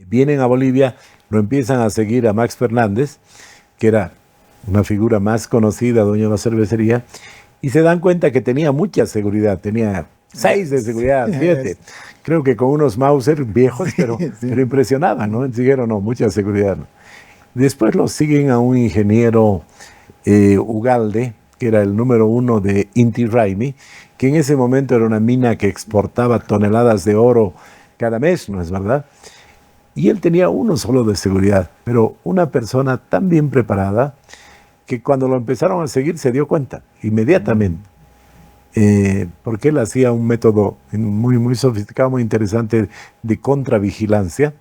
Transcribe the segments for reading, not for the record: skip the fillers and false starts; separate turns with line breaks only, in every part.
Vienen a Bolivia, lo empiezan a seguir a Max Fernández, que era una figura más conocida, dueño de la cervecería, y se dan cuenta que tenía mucha seguridad, tenía 6 de seguridad, 7. Creo que con unos Mauser viejos, pero impresionaban, ¿no? Siguieron, no, mucha seguridad, ¿no? Después lo siguen a un ingeniero Ugalde, que era el número 1 de Inti Raymi, que en ese momento era una mina que exportaba toneladas de oro cada mes, ¿no es verdad? Y él tenía uno solo de seguridad, pero una persona tan bien preparada que cuando lo empezaron a seguir se dio cuenta inmediatamente, porque él hacía un método muy sofisticado, muy interesante de contravigilancia,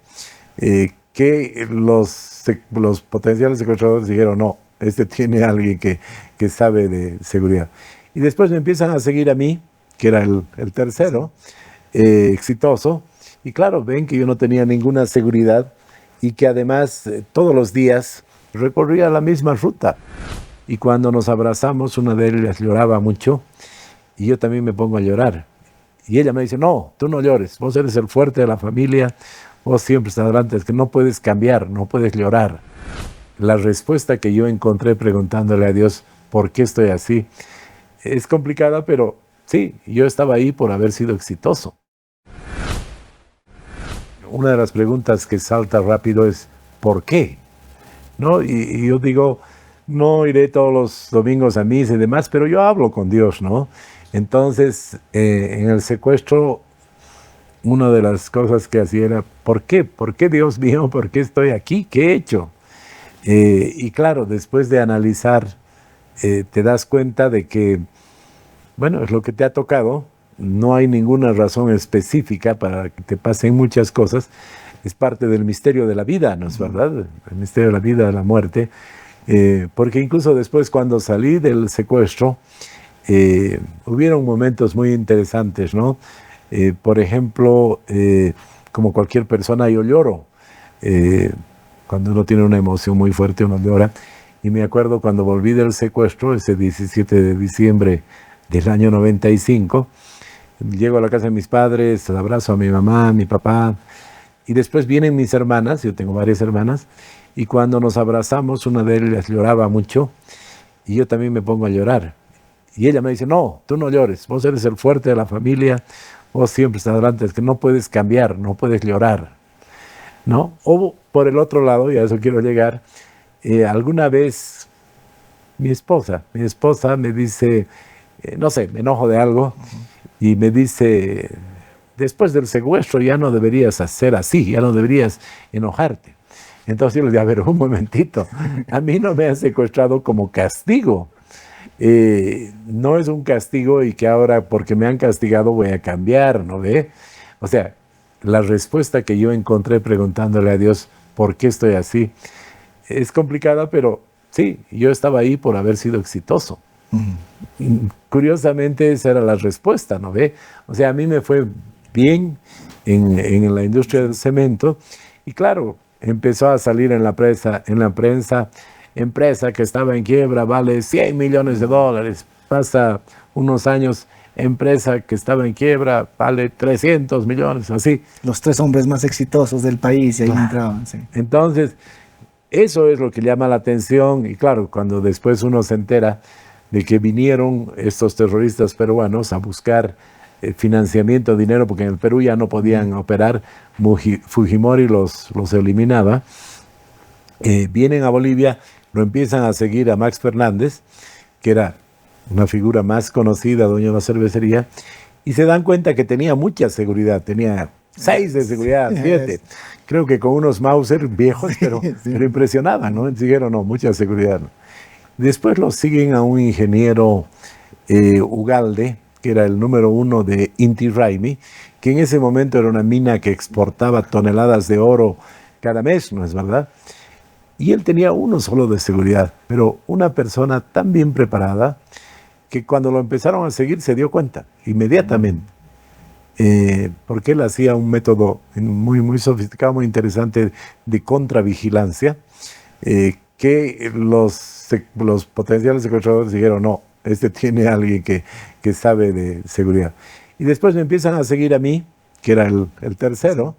que los potenciales secuestradores dijeron, no, este tiene a alguien que sabe de seguridad. Y después me empiezan a seguir a mí, que era el tercero, exitoso, y claro, ven que yo no tenía ninguna seguridad y que además todos los días recorría la misma ruta. Y cuando nos abrazamos, una de ellas lloraba mucho y yo también me pongo a llorar. Y ella me dice, no, tú no llores, vos eres el fuerte de la familia, vos siempre estás adelante, es que no puedes cambiar, no puedes llorar. La respuesta que yo encontré preguntándole a Dios, ¿por qué estoy así? Es complicada, pero sí, yo estaba ahí por haber sido exitoso. Una de las preguntas que salta rápido es, ¿por qué? ¿No? Y yo digo, no iré todos los domingos a misa y demás, pero yo hablo con Dios, ¿no? Entonces, en el secuestro, una de las cosas que hacía era, ¿por qué? ¿Por qué, Dios mío? ¿Por qué estoy aquí? ¿Qué he hecho? Y claro, después de analizar, te das cuenta de que, bueno, es lo que te ha tocado, no hay ninguna razón específica para que te pasen muchas cosas, es parte del misterio de la vida, ¿no es verdad? El misterio de la vida, de la muerte, porque incluso después cuando salí del secuestro, hubieron momentos muy interesantes, ¿no? Por ejemplo, como cualquier persona yo lloro, cuando uno tiene una emoción muy fuerte uno llora, y me acuerdo cuando volví del secuestro, ese 17 de diciembre del año 95, llego a la casa de mis padres, abrazo a mi mamá, a mi papá, y después vienen mis hermanas, yo tengo varias hermanas, y cuando nos abrazamos, una de ellas lloraba mucho, y yo también me pongo a llorar. Y ella me dice, no, tú no llores, vos eres el fuerte de la familia, vos siempre estás adelante, es que no puedes cambiar, no puedes llorar, ¿no? O por el otro lado, y a eso quiero llegar, alguna vez mi esposa me dice, no sé, me enojo de algo, y me dice, después del secuestro ya no deberías hacer así, ya no deberías enojarte. Entonces yo le digo, a ver, un momentito, a mí no me han secuestrado como castigo. No es un castigo y que ahora porque me han castigado voy a cambiar, ¿no ve? O sea, la respuesta que yo encontré preguntándole a Dios, ¿por qué estoy así? Es complicada, pero sí, yo estaba ahí por haber sido exitoso. Curiosamente esa era la respuesta, ¿no ve? O sea, a mí me fue bien en la industria del cemento y claro, empezó a salir en la prensa, empresa que estaba en quiebra, vale $100 millones, pasa unos años, empresa que estaba en quiebra, vale 300 millones, así.
Los 3 hombres más exitosos del país y ahí entraban, sí.
Entonces, eso es lo que llama la atención y claro, cuando después uno se entera de que vinieron estos terroristas peruanos a buscar financiamiento, dinero, porque en el Perú ya no podían operar, Fujimori los eliminaba, vienen a Bolivia, lo empiezan a seguir a Max Fernández, que era una figura más conocida, dueño de la cervecería, y se dan cuenta que tenía mucha seguridad, tenía 6 de seguridad, 7. Creo que con unos Mauser viejos, pero impresionaban, ¿no? Siguieron, no, mucha seguridad, ¿no? Después lo siguen a un ingeniero Ugalde, que era el número 1 de Inti Raymi, que en ese momento era una mina que exportaba toneladas de oro cada mes, ¿no es verdad? Y él tenía uno solo de seguridad, pero una persona tan bien preparada que cuando lo empezaron a seguir se dio cuenta inmediatamente, porque él hacía un método muy sofisticado, muy interesante de contravigilancia, que los potenciales secuestradores dijeron, no, este tiene a alguien que sabe de seguridad. Y después me empiezan a seguir a mí, que era el tercero,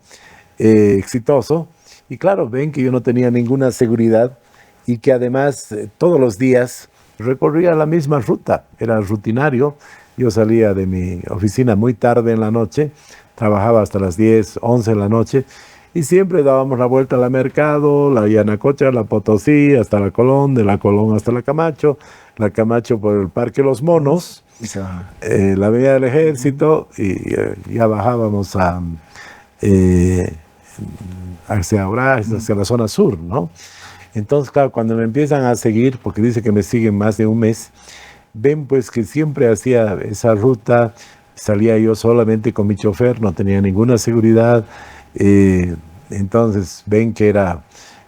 exitoso. Y claro, ven que yo no tenía ninguna seguridad y que además todos los días recorría la misma ruta, era rutinario. Yo salía de mi oficina muy tarde en la noche, trabajaba hasta las 10, 11 de la noche y siempre dábamos la vuelta a la Mercado, la Yanacocha, la Potosí, hasta la Colón, de la Colón hasta la Camacho por el Parque Los Monos, la Avenida del Ejército y ya bajábamos hacia Orange, hacia la zona sur, ¿no? Entonces, claro, cuando me empiezan a seguir, porque dice que me siguen más de un mes, ven pues que siempre hacía esa ruta, salía yo solamente con mi chofer, no tenía ninguna seguridad, entonces ven que era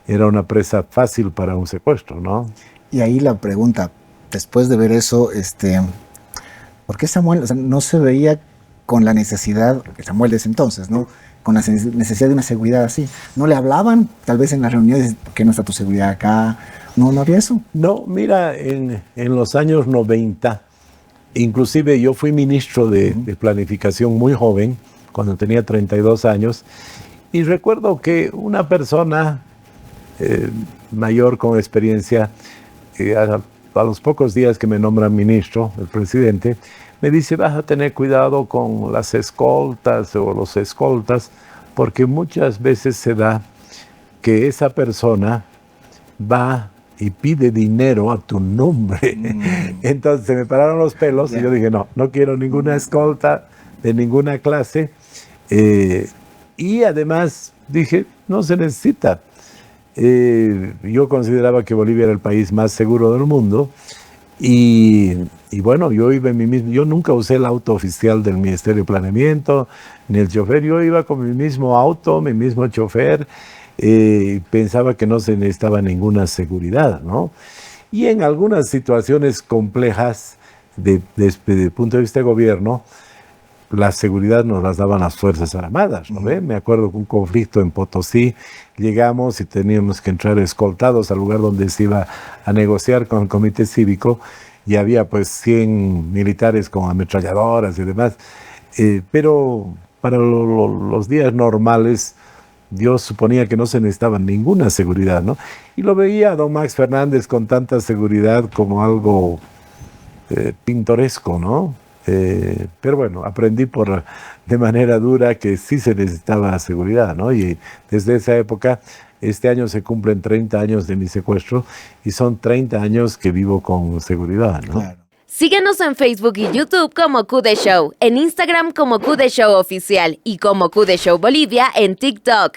una presa fácil para un secuestro, ¿no?
Y ahí la pregunta, después de ver eso, ¿por qué Samuel, o sea, no se veía con la necesidad, Samuel de ese entonces, ¿no? Con la necesidad de una seguridad así? ¿No le hablaban tal vez en las reuniones, por qué no está tu seguridad acá? ¿No había eso?
No, mira, en los años 90, inclusive yo fui ministro de planificación muy joven, cuando tenía 32 años, y recuerdo que una persona mayor con experiencia, a los pocos días que me nombran ministro, el presidente, me dice, vas a tener cuidado con las escoltas o los escoltas, porque muchas veces se da que esa persona va y pide dinero a tu nombre. Entonces se me pararon los pelos y yo dije, no quiero ninguna escolta de ninguna clase. Y además dije, no se necesita. Yo consideraba que Bolivia era el país más seguro del mundo y bueno, yo iba en mi mismo, yo nunca usé el auto oficial del Ministerio de Planeamiento, ni el chofer, yo iba con mi mismo auto, mi mismo chofer, pensaba que no se necesitaba ninguna seguridad, ¿no? Y en algunas situaciones complejas desde el punto de vista de gobierno, la seguridad nos las daban las Fuerzas Armadas, ¿no ve? Me acuerdo que un conflicto en Potosí, llegamos y teníamos que entrar escoltados al lugar donde se iba a negociar con el comité cívico y había pues 100 militares con ametralladoras y demás, pero para los días normales yo suponía que no se necesitaba ninguna seguridad, ¿no? Y lo veía a don Max Fernández con tanta seguridad como algo pintoresco, ¿no? Pero bueno, aprendí de manera dura que sí se necesitaba seguridad, ¿no? Y desde esa época, este año se cumplen 30 años de mi secuestro y son 30 años que vivo con seguridad, ¿no?
Claro.
Síguenos en Facebook y YouTube como QD Show, en Instagram como QD Show Oficial y como QD Show Bolivia en TikTok.